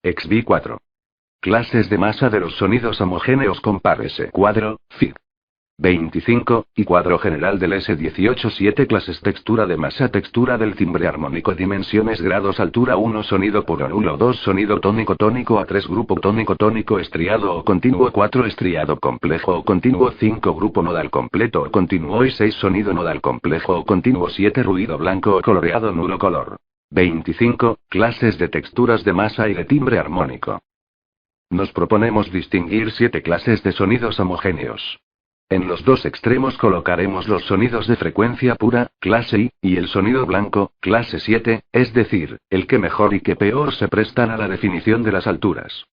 XB4. Clases de masa de los sonidos homogéneos. Compárese. Cuadro, Fig. 25, y cuadro general del S18. 7 clases. Textura de masa. Textura del timbre armónico. Dimensiones. Grados. Altura. 1 sonido puro nulo. 2 sonido tónico tónico. A 3 grupo tónico tónico estriado o continuo. 4 estriado complejo o continuo. 5 grupo nodal completo o continuo. Y 6 sonido nodal complejo o continuo. 7 ruido blanco o coloreado nulo color. 25 clases de texturas de masa y de timbre armónico. Nos proponemos distinguir 7 clases de sonidos homogéneos. En los dos extremos colocaremos los sonidos de frecuencia pura, clase I, y el sonido blanco, clase 7, es decir, el que mejor y que peor se prestan a la definición de las alturas.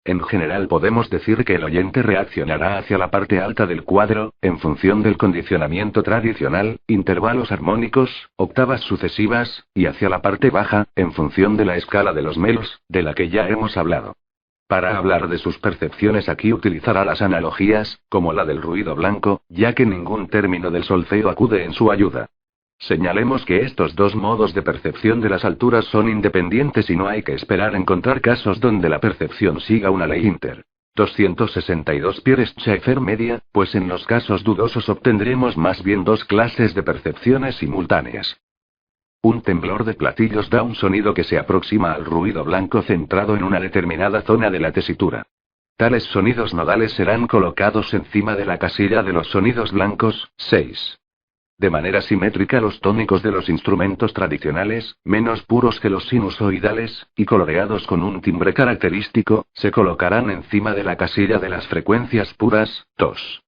En general podemos decir que el oyente reaccionará hacia la parte alta del cuadro, en función del condicionamiento tradicional, intervalos armónicos, octavas sucesivas, y hacia la parte baja, en función de la escala de los melos, de la que ya hemos hablado. Para hablar de sus percepciones aquí utilizará las analogías, como la del ruido blanco, ya que ningún término del solfeo acude en su ayuda. Señalemos que estos dos modos de percepción de las alturas son independientes y no hay que esperar encontrar casos donde la percepción siga una ley inter. 262 Pierre-Schaeffer media, pues en los casos dudosos obtendremos más bien dos clases de percepciones simultáneas. Un temblor de platillos da un sonido que se aproxima al ruido blanco centrado en una determinada zona de la tesitura. Tales sonidos nodales serán colocados encima de la casilla de los sonidos blancos, 6. De manera simétrica los tónicos de los instrumentos tradicionales, menos puros que los sinusoidales, y coloreados con un timbre característico, se colocarán encima de la casilla de las frecuencias puras, 2.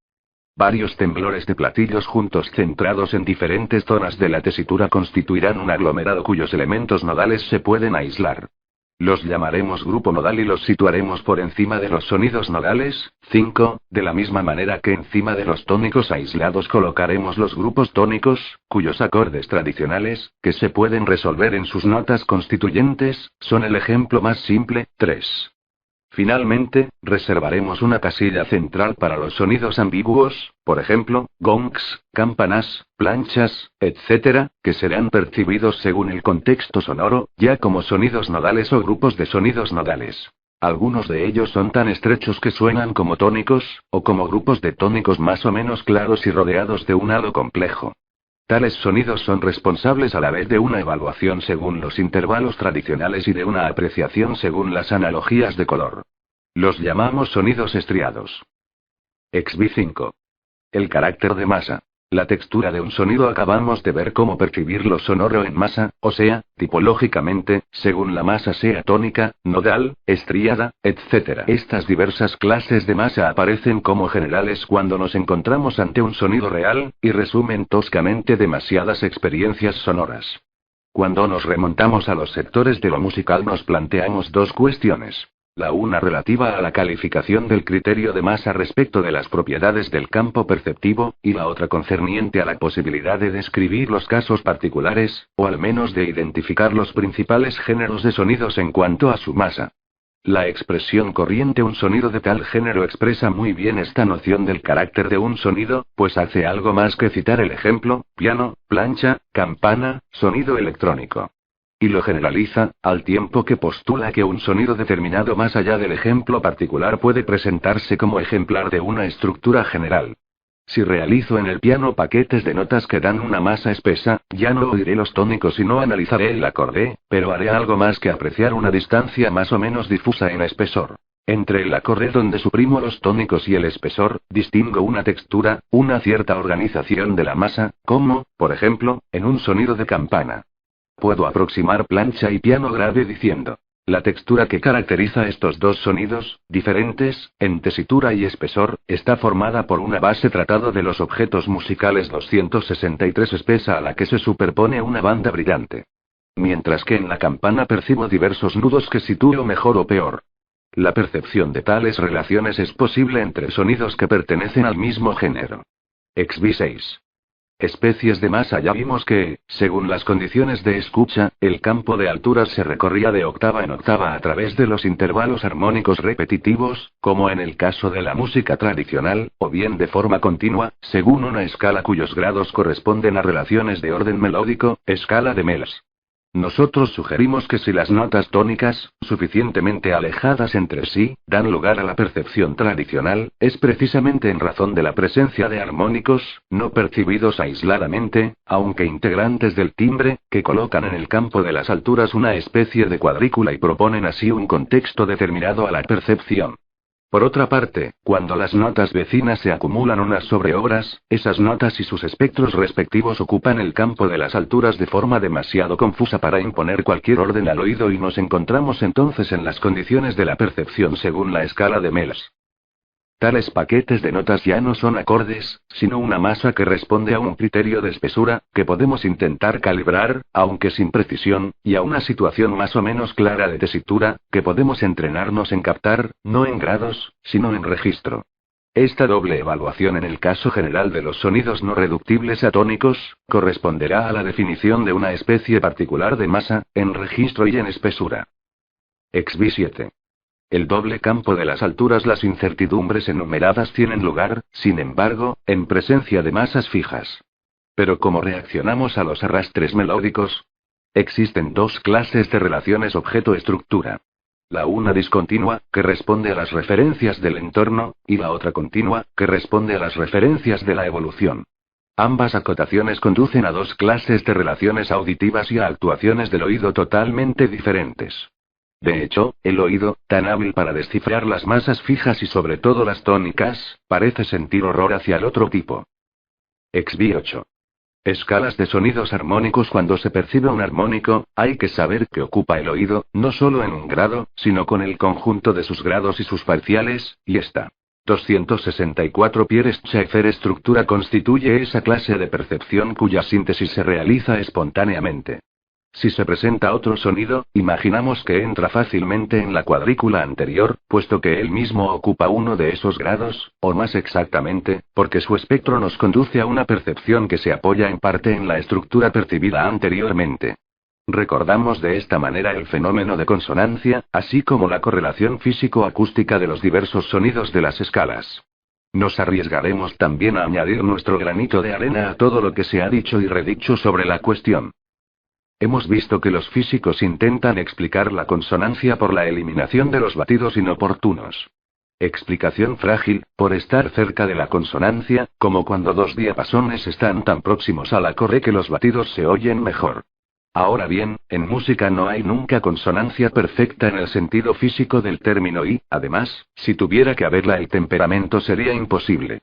Varios temblores de platillos juntos centrados en diferentes zonas de la tesitura constituirán un aglomerado cuyos elementos nodales se pueden aislar. Los llamaremos grupo nodal y los situaremos por encima de los sonidos nodales, 5, de la misma manera que encima de los tónicos aislados colocaremos los grupos tónicos, cuyos acordes tradicionales, que se pueden resolver en sus notas constituyentes, son el ejemplo más simple, 3. Finalmente, reservaremos una casilla central para los sonidos ambiguos, por ejemplo, gongs, campanas, planchas, etc., que serán percibidos según el contexto sonoro, ya como sonidos nodales o grupos de sonidos nodales. Algunos de ellos son tan estrechos que suenan como tónicos, o como grupos de tónicos más o menos claros y rodeados de un halo complejo. Tales sonidos son responsables a la vez de una evaluación según los intervalos tradicionales y de una apreciación según las analogías de color. Los llamamos sonidos estriados. XB5. El carácter de masa. La textura de un sonido. Acabamos de ver cómo percibir lo sonoro en masa, o sea, tipológicamente, según la masa sea tónica, nodal, estriada, etc. Estas diversas clases de masa aparecen como generales cuando nos encontramos ante un sonido real, y resumen toscamente demasiadas experiencias sonoras. Cuando nos remontamos a los sectores de lo musical nos planteamos dos cuestiones. La una relativa a la calificación del criterio de masa respecto de las propiedades del campo perceptivo, y la otra concerniente a la posibilidad de describir los casos particulares, o al menos de identificar los principales géneros de sonidos en cuanto a su masa. La expresión corriente un sonido de tal género expresa muy bien esta noción del carácter de un sonido, pues hace algo más que citar el ejemplo, piano, plancha, campana, sonido electrónico. Y lo generaliza, al tiempo que postula que un sonido determinado más allá del ejemplo particular puede presentarse como ejemplar de una estructura general. Si realizo en el piano paquetes de notas que dan una masa espesa, ya no oiré los tónicos y no analizaré el acorde, pero haré algo más que apreciar una distancia más o menos difusa en espesor. Entre el acorde donde suprimo los tónicos y el espesor, distingo una textura, una cierta organización de la masa, como, por ejemplo, en un sonido de campana. Puedo aproximar plancha y piano grave diciendo: la textura que caracteriza estos dos sonidos, diferentes, en tesitura y espesor, está formada por una base tratado de los objetos musicales 263 espesa a la que se superpone una banda brillante. Mientras que en la campana percibo diversos nudos que sitúo mejor o peor. La percepción de tales relaciones es posible entre sonidos que pertenecen al mismo género. XB6. Especies de masa. Ya vimos que, según las condiciones de escucha, el campo de alturas se recorría de octava en octava a través de los intervalos armónicos repetitivos, como en el caso de la música tradicional, o bien de forma continua, según una escala cuyos grados corresponden a relaciones de orden melódico, escala de Mels. Nosotros sugerimos que si las notas tónicas, suficientemente alejadas entre sí, dan lugar a la percepción tradicional, es precisamente en razón de la presencia de armónicos, no percibidos aisladamente, aunque integrantes del timbre, que colocan en el campo de las alturas una especie de cuadrícula y proponen así un contexto determinado a la percepción. Por otra parte, cuando las notas vecinas se acumulan unas sobre otras, esas notas y sus espectros respectivos ocupan el campo de las alturas de forma demasiado confusa para imponer cualquier orden al oído y nos encontramos entonces en las condiciones de la percepción según la escala de Mels. Tales paquetes de notas ya no son acordes, sino una masa que responde a un criterio de espesura, que podemos intentar calibrar, aunque sin precisión, y a una situación más o menos clara de tesitura, que podemos entrenarnos en captar, no en grados, sino en registro. Esta doble evaluación en el caso general de los sonidos no reductibles a tónicos, corresponderá a la definición de una especie particular de masa, en registro y en espesura. XB 7. El doble campo de las alturas. Las incertidumbres enumeradas tienen lugar, sin embargo, en presencia de masas fijas. Pero ¿cómo reaccionamos a los arrastres melódicos? Existen dos clases de relaciones objeto-estructura. La una discontinua, que responde a las referencias del entorno, y la otra continua, que responde a las referencias de la evolución. Ambas acotaciones conducen a dos clases de relaciones auditivas y a actuaciones del oído totalmente diferentes. De hecho, el oído, tan hábil para descifrar las masas fijas y sobre todo las tónicas, parece sentir horror hacia el otro tipo. XB 8. Escalas de sonidos armónicos. Cuando se percibe un armónico, hay que saber que ocupa el oído, no solo en un grado, sino con el conjunto de sus grados y sus parciales, y esta 264 Pierre-Schaeffer estructura constituye esa clase de percepción cuya síntesis se realiza espontáneamente. Si se presenta otro sonido, imaginamos que entra fácilmente en la cuadrícula anterior, puesto que él mismo ocupa uno de esos grados, o más exactamente, porque su espectro nos conduce a una percepción que se apoya en parte en la estructura percibida anteriormente. Recordamos de esta manera el fenómeno de consonancia, así como la correlación físico-acústica de los diversos sonidos de las escalas. Nos arriesgaremos también a añadir nuestro granito de arena a todo lo que se ha dicho y redicho sobre la cuestión. Hemos visto que los físicos intentan explicar la consonancia por la eliminación de los batidos inoportunos. Explicación frágil, por estar cerca de la consonancia, como cuando dos diapasones están tan próximos al acorde que los batidos se oyen mejor. Ahora bien, en música no hay nunca consonancia perfecta en el sentido físico del término y, además, si tuviera que haberla el temperamento sería imposible.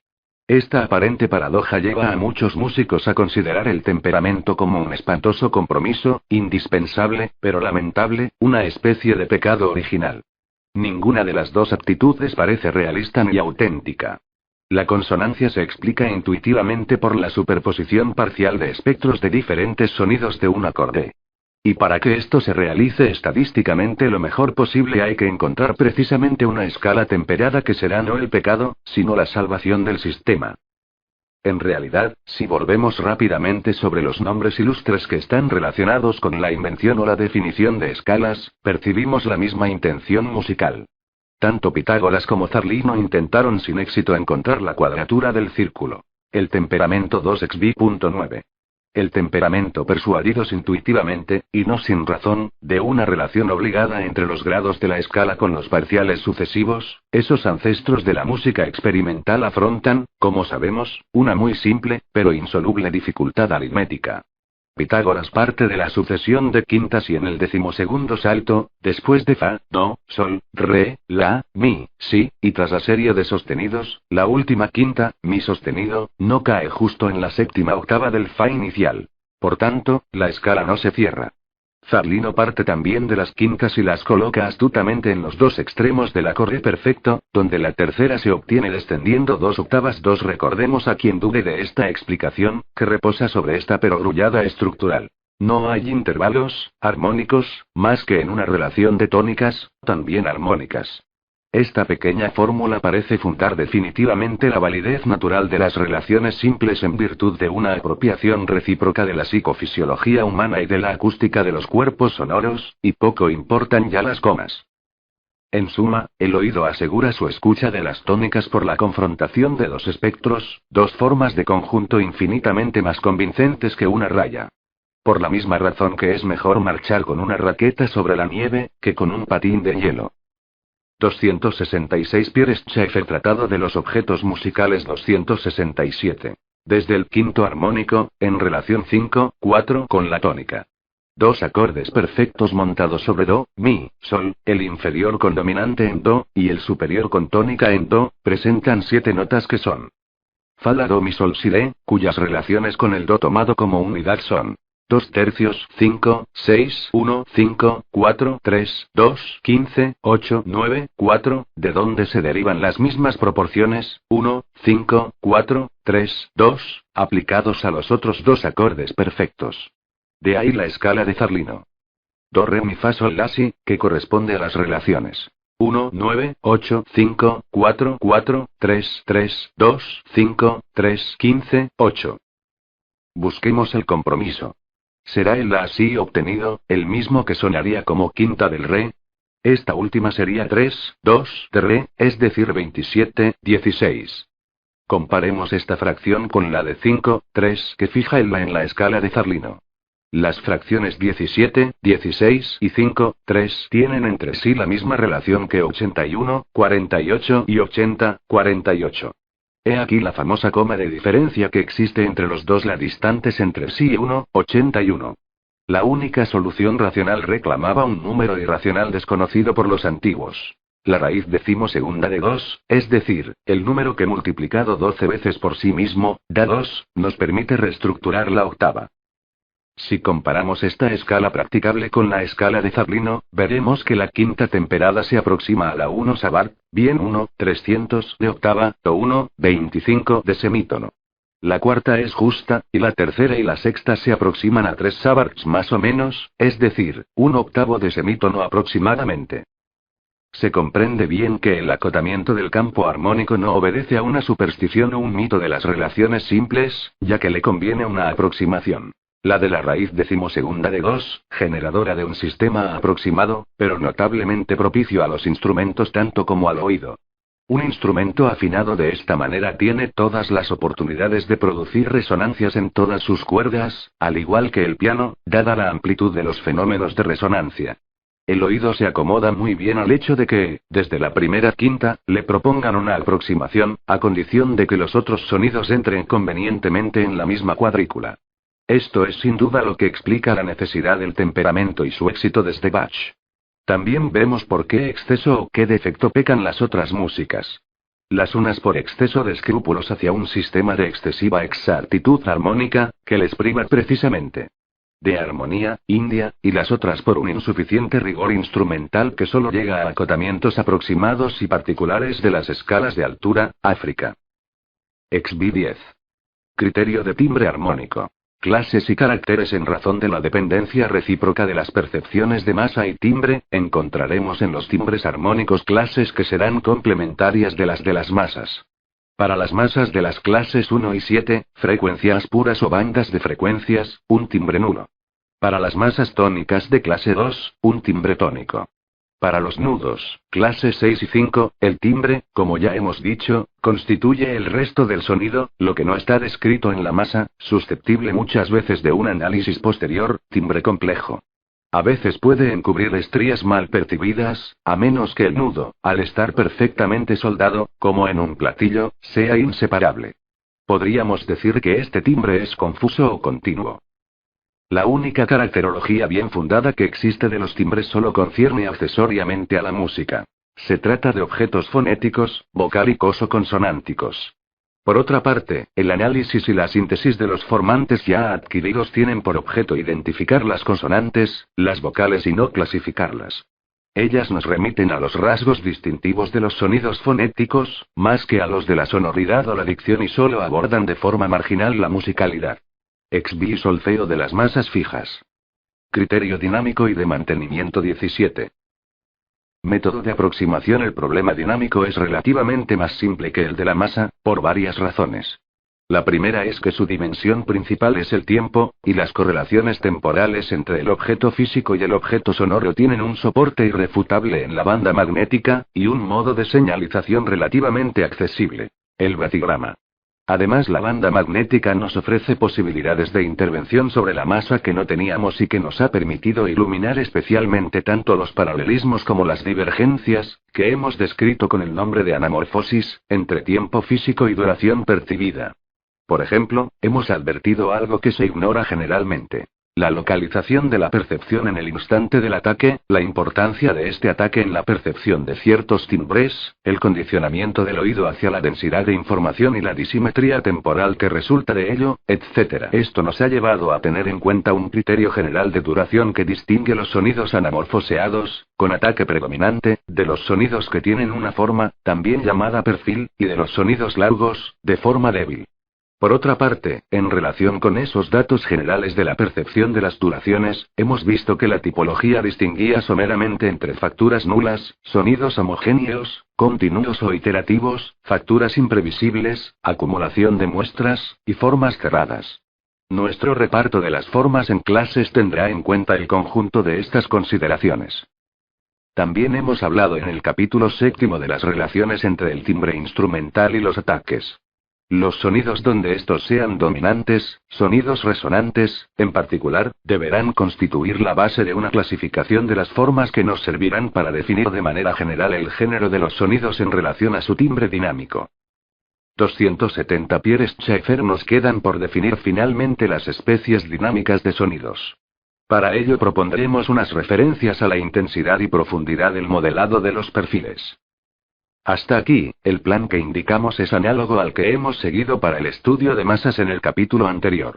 Esta aparente paradoja lleva a muchos músicos a considerar el temperamento como un espantoso compromiso, indispensable, pero lamentable, una especie de pecado original. Ninguna de las dos actitudes parece realista ni auténtica. La consonancia se explica intuitivamente por la superposición parcial de espectros de diferentes sonidos de un acorde. Y para que esto se realice estadísticamente lo mejor posible hay que encontrar precisamente una escala temperada que será no el pecado, sino la salvación del sistema. En realidad, si volvemos rápidamente sobre los nombres ilustres que están relacionados con la invención o la definición de escalas, percibimos la misma intención musical. Tanto Pitágoras como Zarlino intentaron sin éxito encontrar la cuadratura del círculo. El temperamento 2xb.9. El temperamento persuadidos intuitivamente, y no sin razón, de una relación obligada entre los grados de la escala con los parciales sucesivos, esos ancestros de la música experimental afrontan, como sabemos, una muy simple, pero insoluble dificultad aritmética. Pitágoras parte de la sucesión de quintas y en el 12º salto, después de fa, do, sol, re, la, mi, si, y tras la serie de sostenidos, la última quinta, mi sostenido, no cae justo en la séptima octava del fa inicial. Por tanto, la escala no se cierra. Zarlino parte también de las quintas y las coloca astutamente en los dos extremos del acorde perfecto, donde la tercera se obtiene descendiendo 2 octavas. Recordemos a quien dude de esta explicación, que reposa sobre esta perogrullada estructural. No hay intervalos armónicos, más que en una relación de tónicas, también armónicas. Esta pequeña fórmula parece fundar definitivamente la validez natural de las relaciones simples en virtud de una apropiación recíproca de la psicofisiología humana y de la acústica de los cuerpos sonoros, y poco importan ya las comas. En suma, el oído asegura su escucha de las tónicas por la confrontación de dos espectros, dos formas de conjunto infinitamente más convincentes que una raya. Por la misma razón que es mejor marchar con una raqueta sobre la nieve, que con un patín de hielo. 266 Pierre Schaeffer Tratado de los objetos musicales 267. Desde el quinto armónico, en relación 5-4 con la tónica. Dos acordes perfectos montados sobre do, mi, sol, el inferior con dominante en do, y el superior con tónica en do, presentan 7 notas que son fa, la, do, mi, sol, si, re, cuyas relaciones con el do tomado como unidad son 2/3, 5, 6, 1, 5, 4, 3, 2, 15, 8, 9, 4, de donde se derivan las mismas proporciones, 1, 5, 4, 3, 2, aplicados a los otros dos acordes perfectos. De ahí la escala de Zarlino. Do, re, mi, fa, sol, la, si, que corresponde a las relaciones 1, 9, 8, 5, 4, 4, 3, 3, 2, 5, 3, 15, 8. Busquemos el compromiso. ¿Será el la así obtenido, el mismo que sonaría como quinta del re? Esta última sería 3, 2 de re, es decir 27, 16. Comparemos esta fracción con la de 5, 3 que fija el la en la escala de Zarlino. Las fracciones 17, 16 y 5, 3 tienen entre sí la misma relación que 81, 48 y 80, 48. He aquí la famosa coma de diferencia que existe entre los dos la distantes entre sí 1, 81. La única solución racional reclamaba un número irracional desconocido por los antiguos. La raíz decimosegunda de 2, es decir, el número que multiplicado 12 veces por sí mismo, da 2, nos permite reestructurar la octava. Si comparamos esta escala practicable con la escala de Zarlino, veremos que la quinta temperada se aproxima a la 1 Sabart, bien 1/300 de octava, o 1/25 de semítono. La cuarta es justa, y la tercera y la sexta se aproximan a 3 Sabarts más o menos, es decir, 1/8 de semítono aproximadamente. Se comprende bien que el acotamiento del campo armónico no obedece a una superstición o un mito de las relaciones simples, ya que le conviene una aproximación. La de la raíz decimosegunda de 2, generadora de un sistema aproximado, pero notablemente propicio a los instrumentos tanto como al oído. Un instrumento afinado de esta manera tiene todas las oportunidades de producir resonancias en todas sus cuerdas, al igual que el piano, dada la amplitud de los fenómenos de resonancia. El oído se acomoda muy bien al hecho de que, desde la primera quinta, le propongan una aproximación, a condición de que los otros sonidos entren convenientemente en la misma cuadrícula. Esto es sin duda lo que explica la necesidad del temperamento y su éxito desde Bach. También vemos por qué exceso o qué defecto pecan las otras músicas. Las unas por exceso de escrúpulos hacia un sistema de excesiva exactitud armónica, que les priva precisamente de armonía, india, y las otras por un insuficiente rigor instrumental que solo llega a acotamientos aproximados y particulares de las escalas de altura, África. XB10. Criterio de timbre armónico. Clases y caracteres. En razón de la dependencia recíproca de las percepciones de masa y timbre, encontraremos en los timbres armónicos clases que serán complementarias de las masas. Para las masas de las clases 1 y 7, frecuencias puras o bandas de frecuencias, un timbre nulo. Para las masas tónicas de clase 2, un timbre tónico. Para los nudos, clases 6 y 5, el timbre, como ya hemos dicho, constituye el resto del sonido, lo que no está descrito en la masa, susceptible muchas veces de un análisis posterior, timbre complejo. A veces puede encubrir estrías mal percibidas, a menos que el nudo, al estar perfectamente soldado, como en un platillo, sea inseparable. Podríamos decir que este timbre es confuso o continuo. La única caracterología bien fundada que existe de los timbres solo concierne accesoriamente a la música. Se trata de objetos fonéticos, vocálicos o consonánticos. Por otra parte, el análisis y la síntesis de los formantes ya adquiridos tienen por objeto identificar las consonantes, las vocales y no clasificarlas. Ellas nos remiten a los rasgos distintivos de los sonidos fonéticos, más que a los de la sonoridad o la dicción, y solo abordan de forma marginal la musicalidad. XB solfeo de las masas fijas. Criterio dinámico y de mantenimiento 17. Método de aproximación. El problema dinámico es relativamente más simple que el de la masa, por varias razones. La primera es que su dimensión principal es el tiempo, y las correlaciones temporales entre el objeto físico y el objeto sonoro tienen un soporte irrefutable en la banda magnética, y un modo de señalización relativamente accesible: el batigrama. Además, la banda magnética nos ofrece posibilidades de intervención sobre la masa que no teníamos y que nos ha permitido iluminar especialmente tanto los paralelismos como las divergencias, que hemos descrito con el nombre de anamorfosis, entre tiempo físico y duración percibida. Por ejemplo, hemos advertido algo que se ignora generalmente. La localización de la percepción en el instante del ataque, la importancia de este ataque en la percepción de ciertos timbres, el condicionamiento del oído hacia la densidad de información y la disimetría temporal que resulta de ello, etc. Esto nos ha llevado a tener en cuenta un criterio general de duración que distingue los sonidos anamorfoseados, con ataque predominante, de los sonidos que tienen una forma, también llamada perfil, y de los sonidos largos, de forma débil. Por otra parte, en relación con esos datos generales de la percepción de las duraciones, hemos visto que la tipología distinguía someramente entre facturas nulas, sonidos homogéneos, continuos o iterativos, facturas imprevisibles, acumulación de muestras, y formas cerradas. Nuestro reparto de las formas en clases tendrá en cuenta el conjunto de estas consideraciones. También hemos hablado en el capítulo 7 de las relaciones entre el timbre instrumental y los ataques. Los sonidos donde estos sean dominantes, sonidos resonantes, en particular, deberán constituir la base de una clasificación de las formas que nos servirán para definir de manera general el género de los sonidos en relación a su timbre dinámico. 270 Pierre Schaeffer. Nos quedan por definir finalmente las especies dinámicas de sonidos. Para ello propondremos unas referencias a la intensidad y profundidad del modelado de los perfiles. Hasta aquí, el plan que indicamos es análogo al que hemos seguido para el estudio de masas en el capítulo anterior.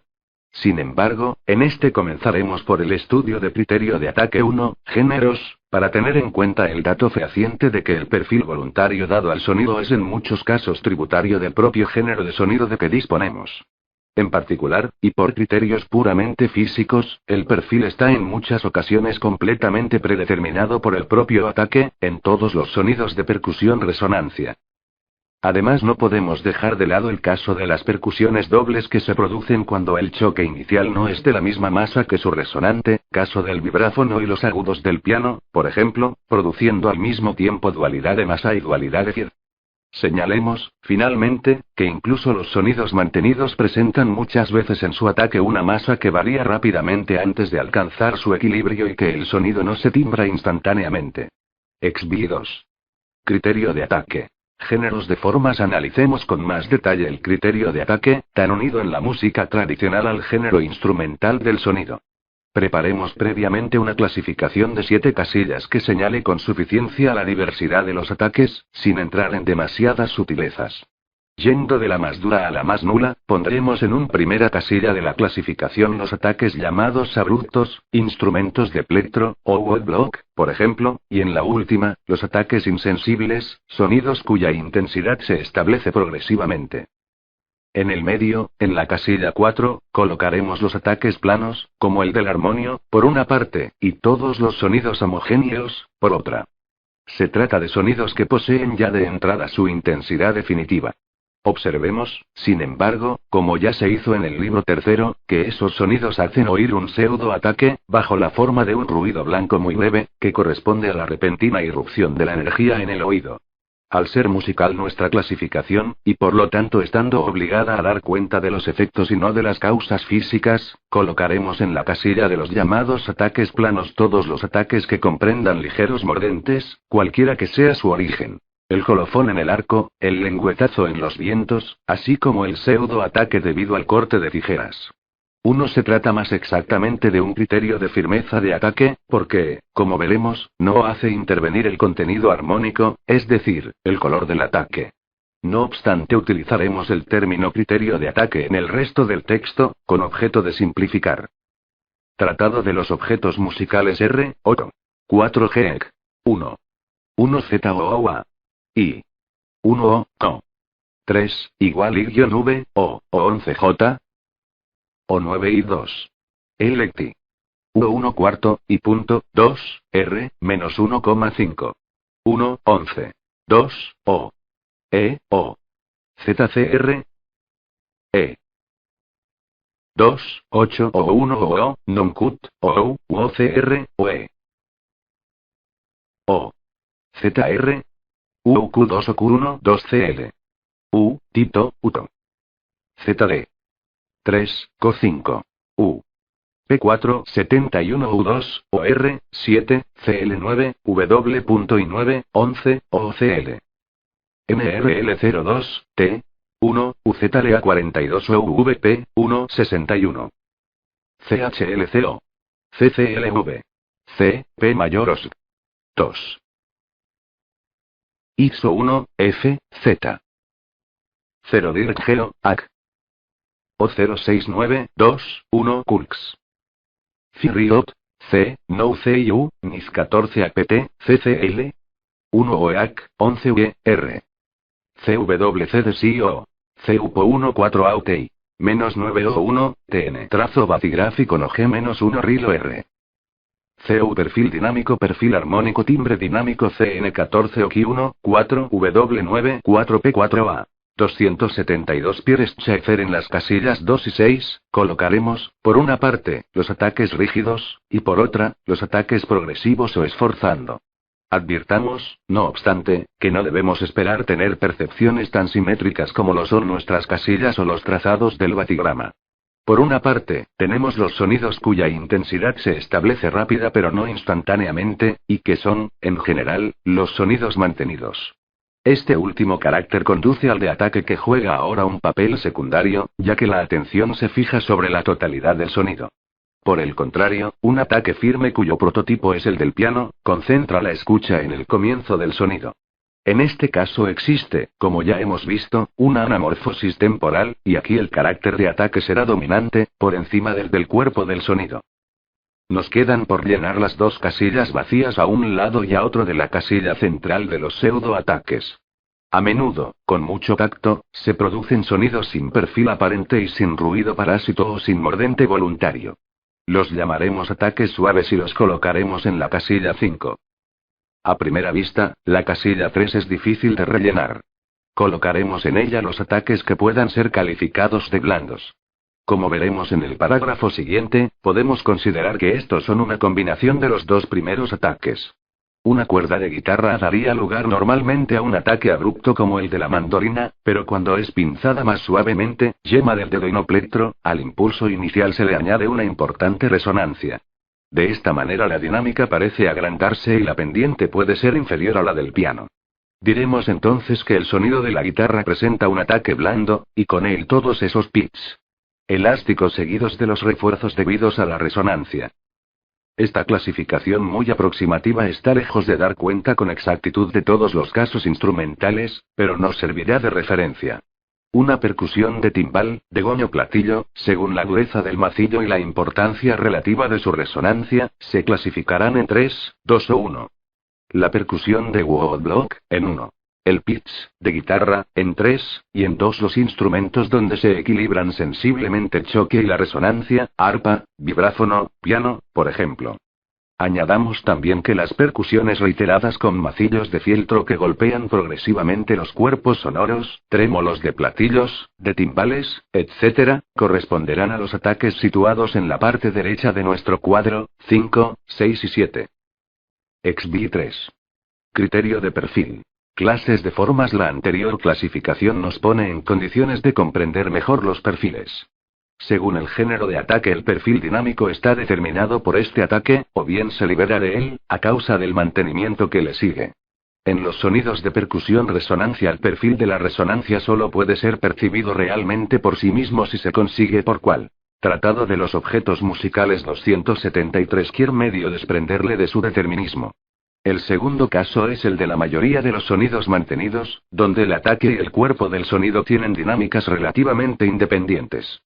Sin embargo, en este comenzaremos por el estudio de criterio de ataque 1, géneros, para tener en cuenta el dato fehaciente de que el perfil voluntario dado al sonido es en muchos casos tributario del propio género de sonido de que disponemos. En particular, y por criterios puramente físicos, el perfil está en muchas ocasiones completamente predeterminado por el propio ataque, en todos los sonidos de percusión-resonancia. Además, no podemos dejar de lado el caso de las percusiones dobles que se producen cuando el choque inicial no es de la misma masa que su resonante, caso del vibráfono y los agudos del piano, por ejemplo, produciendo al mismo tiempo dualidad de masa y dualidad de phase. Señalemos, finalmente, que incluso los sonidos mantenidos presentan muchas veces en su ataque una masa que varía rápidamente antes de alcanzar su equilibrio y que el sonido no se timbra instantáneamente. XB2. Criterio de ataque. Géneros de formas. Analicemos con más detalle el criterio de ataque, tan unido en la música tradicional al género instrumental del sonido. Preparemos previamente una clasificación de 7 casillas que señale con suficiencia la diversidad de los ataques, sin entrar en demasiadas sutilezas. Yendo de la más dura a la más nula, pondremos en una primera casilla de la clasificación los ataques llamados abruptos, instrumentos de plectro, o woodblock, por ejemplo, y en la última, los ataques insensibles, sonidos cuya intensidad se establece progresivamente. En el medio, en la casilla 4, colocaremos los ataques planos, como el del armonio, por una parte, y todos los sonidos homogéneos, por otra. Se trata de sonidos que poseen ya de entrada su intensidad definitiva. Observemos, sin embargo, como ya se hizo en el libro tercero, que esos sonidos hacen oír un pseudo-ataque, bajo la forma de un ruido blanco muy leve, que corresponde a la repentina irrupción de la energía en el oído. Al ser musical nuestra clasificación, y por lo tanto estando obligada a dar cuenta de los efectos y no de las causas físicas, colocaremos en la casilla de los llamados ataques planos todos los ataques que comprendan ligeros mordentes, cualquiera que sea su origen. El colofón en el arco, el lengüetazo en los vientos, así como el pseudo-ataque debido al corte de tijeras. Uno se trata más exactamente de un criterio de firmeza de ataque, porque, como veremos, no hace intervenir el contenido armónico, es decir, el color del ataque. No obstante, utilizaremos el término criterio de ataque en el resto del texto, con objeto de simplificar. Tratado de los objetos musicales R, Otto. 4 GEC. 1. 1 Z o A. I. 1 O, O. 3, igual I-V, O 11 J. O 9 y 2. Electi. U 1 cuarto, y punto, 2, R, menos 1,5. 1, 11. 2, O. E, O. ZCR. E. 2, 8 o 1 o non-cut, o OCR, o E. O. ZR. UQ2 o Q1, 2CL. U, Tito, Uto. ZD. 3, CO5. U. P4, 71U2, OR, 7, CL9, W.I9, 11, OCL. MRL02, T. 1, UZLA42 OVP, 1, 61. CHLCO. CCLV. C, P mayor OS. 2. ISO 1, F, Z. 0 DIRGEO, AC. O0692, CULX. CIRIOT, C, NO CIU, NIS 14 APT, CCL. 1 OEAC, 11 UE, R. CWCDCO. CUPO 14 AUTI. -9O1, TN. Trazo bacigráfico no G-1 Rilo R. CU perfil dinámico perfil armónico timbre dinámico CN14 OQ1, 4 W9 4P4A. 272 Pierre Schaeffer en las casillas 2 y 6, colocaremos, por una parte, los ataques rígidos, y por otra, los ataques progresivos o esforzando. Advirtamos, no obstante, que no debemos esperar tener percepciones tan simétricas como lo son nuestras casillas o los trazados del batigrama. Por una parte, tenemos los sonidos cuya intensidad se establece rápida pero no instantáneamente, y que son, en general, los sonidos mantenidos. Este último carácter conduce al de ataque que juega ahora un papel secundario, ya que la atención se fija sobre la totalidad del sonido. Por el contrario, un ataque firme cuyo prototipo es el del piano, concentra la escucha en el comienzo del sonido. En este caso existe, como ya hemos visto, una anamorfosis temporal, y aquí el carácter de ataque será dominante, por encima del cuerpo del sonido. Nos quedan por llenar las dos casillas vacías a un lado y a otro de la casilla central de los pseudo-ataques. A menudo, con mucho tacto, se producen sonidos sin perfil aparente y sin ruido parásito o sin mordente voluntario. Los llamaremos ataques suaves y los colocaremos en la casilla 5. A primera vista, la casilla 3 es difícil de rellenar. Colocaremos en ella los ataques que puedan ser calificados de blandos. Como veremos en el parágrafo siguiente, podemos considerar que estos son una combinación de los dos primeros ataques. Una cuerda de guitarra daría lugar normalmente a un ataque abrupto como el de la mandolina, pero cuando es pinzada más suavemente, yema del dedo y no plectro, al impulso inicial se le añade una importante resonancia. De esta manera la dinámica parece agrandarse y la pendiente puede ser inferior a la del piano. Diremos entonces que el sonido de la guitarra presenta un ataque blando, y con él todos esos pits elásticos seguidos de los refuerzos debidos a la resonancia. Esta clasificación muy aproximativa está lejos de dar cuenta con exactitud de todos los casos instrumentales, pero nos servirá de referencia. Una percusión de timbal, de gong o platillo, según la dureza del macillo y la importancia relativa de su resonancia, se clasificarán en 3, 2 o 1. La percusión de woodblock, en 1. El pitch, de guitarra, en 3, y en 2 los instrumentos donde se equilibran sensiblemente el choque y la resonancia, arpa, vibráfono, piano, por ejemplo. Añadamos también que las percusiones reiteradas con macillos de fieltro que golpean progresivamente los cuerpos sonoros, trémolos de platillos, de timbales, etc., corresponderán a los ataques situados en la parte derecha de nuestro cuadro, 5, 6 y 7. XB3. Criterio de perfil. Clases de formas. La anterior clasificación nos pone en condiciones de comprender mejor los perfiles. Según el género de ataque, el perfil dinámico está determinado por este ataque, o bien se libera de él, a causa del mantenimiento que le sigue. En los sonidos de percusión-resonancia, el perfil de la resonancia solo puede ser percibido realmente por sí mismo si se consigue por cual tratado de los objetos musicales 273 quiere medio desprenderle de su determinismo. El segundo caso es el de la mayoría de los sonidos mantenidos, donde el ataque y el cuerpo del sonido tienen dinámicas relativamente independientes.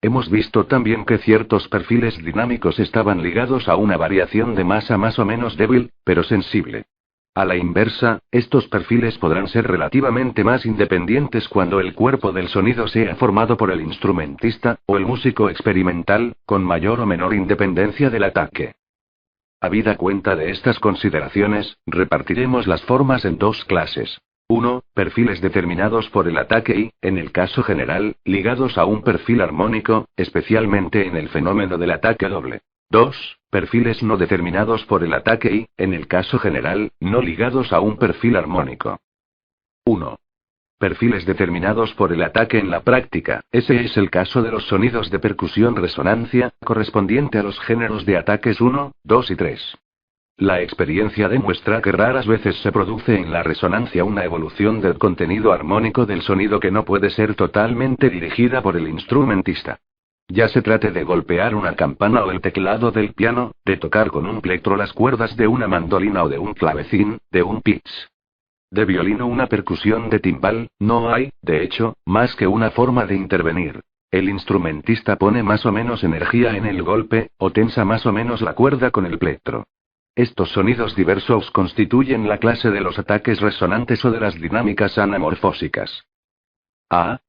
Hemos visto también que ciertos perfiles dinámicos estaban ligados a una variación de masa más o menos débil, pero sensible. A la inversa, estos perfiles podrán ser relativamente más independientes cuando el cuerpo del sonido sea formado por el instrumentista, o el músico experimental, con mayor o menor independencia del ataque. Habida cuenta de estas consideraciones, repartiremos las formas en dos clases. 1. Perfiles determinados por el ataque y, en el caso general, ligados a un perfil armónico, especialmente en el fenómeno del ataque doble. 2. Perfiles no determinados por el ataque y, en el caso general, no ligados a un perfil armónico. 1. Perfiles determinados por el ataque en la práctica. Ese es el caso de los sonidos de percusión-resonancia, correspondiente a los géneros de ataques 1, 2 y 3. La experiencia demuestra que raras veces se produce en la resonancia una evolución del contenido armónico del sonido que no puede ser totalmente dirigida por el instrumentista. Ya se trate de golpear una campana o el teclado del piano, de tocar con un plectro las cuerdas de una mandolina o de un clavecín, de un pitch de violín o una percusión de timbal, no hay, de hecho, más que una forma de intervenir. El instrumentista pone más o menos energía en el golpe, o tensa más o menos la cuerda con el plectro. Estos sonidos diversos constituyen la clase de los ataques resonantes o de las dinámicas anamorfósicas.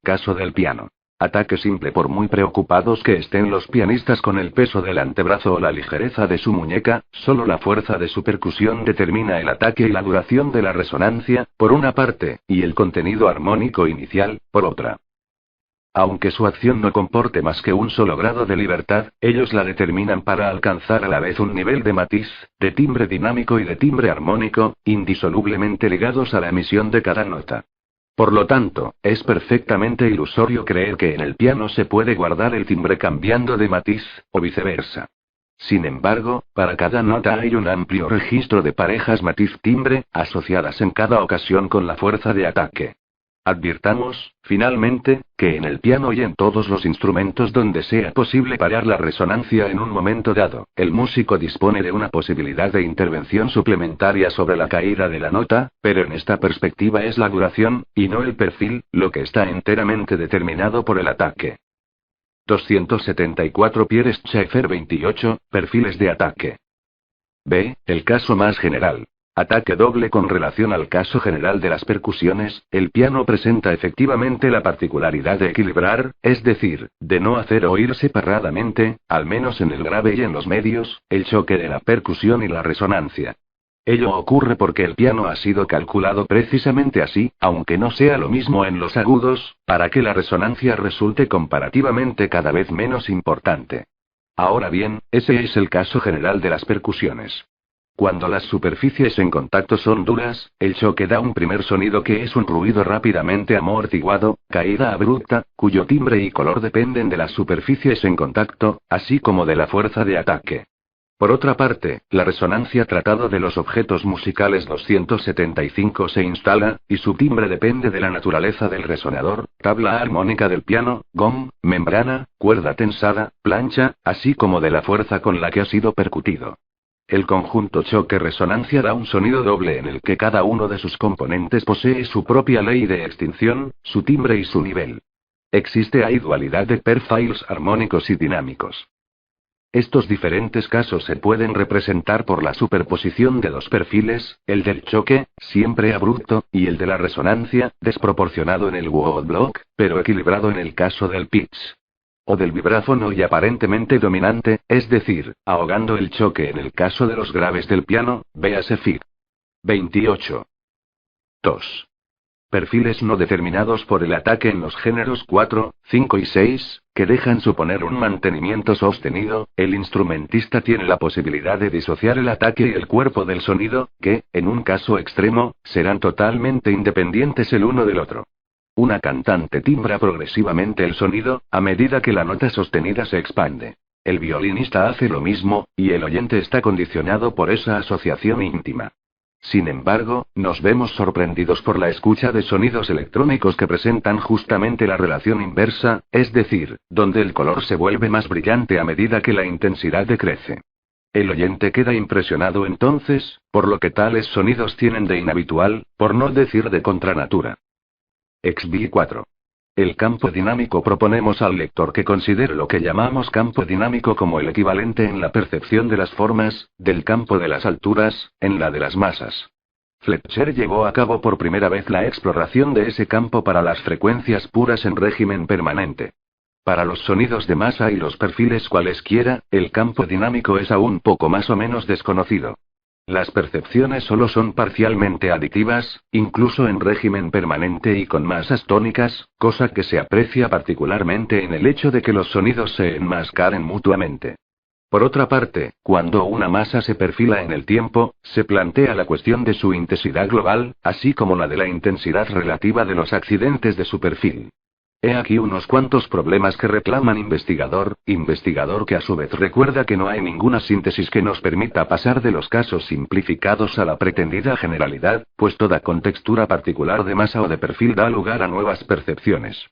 Caso del piano. Ataque simple. Por muy preocupados que estén los pianistas con el peso del antebrazo o la ligereza de su muñeca, solo la fuerza de su percusión determina el ataque y la duración de la resonancia, por una parte, y el contenido armónico inicial, por otra. Aunque su acción no comporte más que un solo grado de libertad, ellos la determinan para alcanzar a la vez un nivel de matiz, de timbre dinámico y de timbre armónico, indisolublemente ligados a la emisión de cada nota. Por lo tanto, es perfectamente ilusorio creer que en el piano se puede guardar el timbre cambiando de matiz, o viceversa. Sin embargo, para cada nota hay un amplio registro de parejas matiz-timbre, asociadas en cada ocasión con la fuerza de ataque. Advirtamos, finalmente, que en el piano y en todos los instrumentos donde sea posible parar la resonancia en un momento dado, el músico dispone de una posibilidad de intervención suplementaria sobre la caída de la nota, pero en esta perspectiva es la duración, y no el perfil, lo que está enteramente determinado por el ataque. 274 Pierre Schaeffer 28, perfiles de ataque. B. El caso más general. Ataque doble. Con relación al caso general de las percusiones, el piano presenta efectivamente la particularidad de equilibrar, es decir, de no hacer oír separadamente, al menos en el grave y en los medios, el choque de la percusión y la resonancia. Ello ocurre porque el piano ha sido calculado precisamente así, aunque no sea lo mismo en los agudos, para que la resonancia resulte comparativamente cada vez menos importante. Ahora bien, ese es el caso general de las percusiones. Cuando las superficies en contacto son duras, el choque da un primer sonido que es un ruido rápidamente amortiguado, caída abrupta, cuyo timbre y color dependen de las superficies en contacto, así como de la fuerza de ataque. Por otra parte, la resonancia tratado de los objetos musicales 275 se instala, y su timbre depende de la naturaleza del resonador, tabla armónica del piano, gong, membrana, cuerda tensada, plancha, así como de la fuerza con la que ha sido percutido. El conjunto choque-resonancia da un sonido doble en el que cada uno de sus componentes posee su propia ley de extinción, su timbre y su nivel. Existe ahí dualidad de perfiles armónicos y dinámicos. Estos diferentes casos se pueden representar por la superposición de dos perfiles, el del choque, siempre abrupto, y el de la resonancia, desproporcionado en el woodblock, pero equilibrado en el caso del pitch. O del vibráfono y aparentemente dominante, es decir, ahogando el choque en el caso de los graves del piano, véase Fig. 28. 2. Perfiles no determinados por el ataque en los géneros 4, 5 y 6, que dejan suponer un mantenimiento sostenido. El instrumentista tiene la posibilidad de disociar el ataque y el cuerpo del sonido, que, en un caso extremo, serán totalmente independientes el uno del otro. Una cantante timbra progresivamente el sonido, a medida que la nota sostenida se expande. El violinista hace lo mismo, y el oyente está condicionado por esa asociación íntima. Sin embargo, nos vemos sorprendidos por la escucha de sonidos electrónicos que presentan justamente la relación inversa, es decir, donde el color se vuelve más brillante a medida que la intensidad decrece. El oyente queda impresionado entonces, por lo que tales sonidos tienen de inhabitual, por no decir de contranatura. XB4. El campo dinámico. Proponemos al lector que considere lo que llamamos campo dinámico como el equivalente en la percepción de las formas, del campo de las alturas, en la de las masas. Fletcher llevó a cabo por primera vez la exploración de ese campo para las frecuencias puras en régimen permanente. Para los sonidos de masa y los perfiles cualesquiera, el campo dinámico es aún poco más o menos desconocido. Las percepciones solo son parcialmente aditivas, incluso en régimen permanente y con masas tónicas, cosa que se aprecia particularmente en el hecho de que los sonidos se enmascaren mutuamente. Por otra parte, cuando una masa se perfila en el tiempo, se plantea la cuestión de su intensidad global, así como la de la intensidad relativa de los accidentes de su perfil. He aquí unos cuantos problemas que reclaman investigador que a su vez recuerda que no hay ninguna síntesis que nos permita pasar de los casos simplificados a la pretendida generalidad, pues toda contextura particular de masa o de perfil da lugar a nuevas percepciones.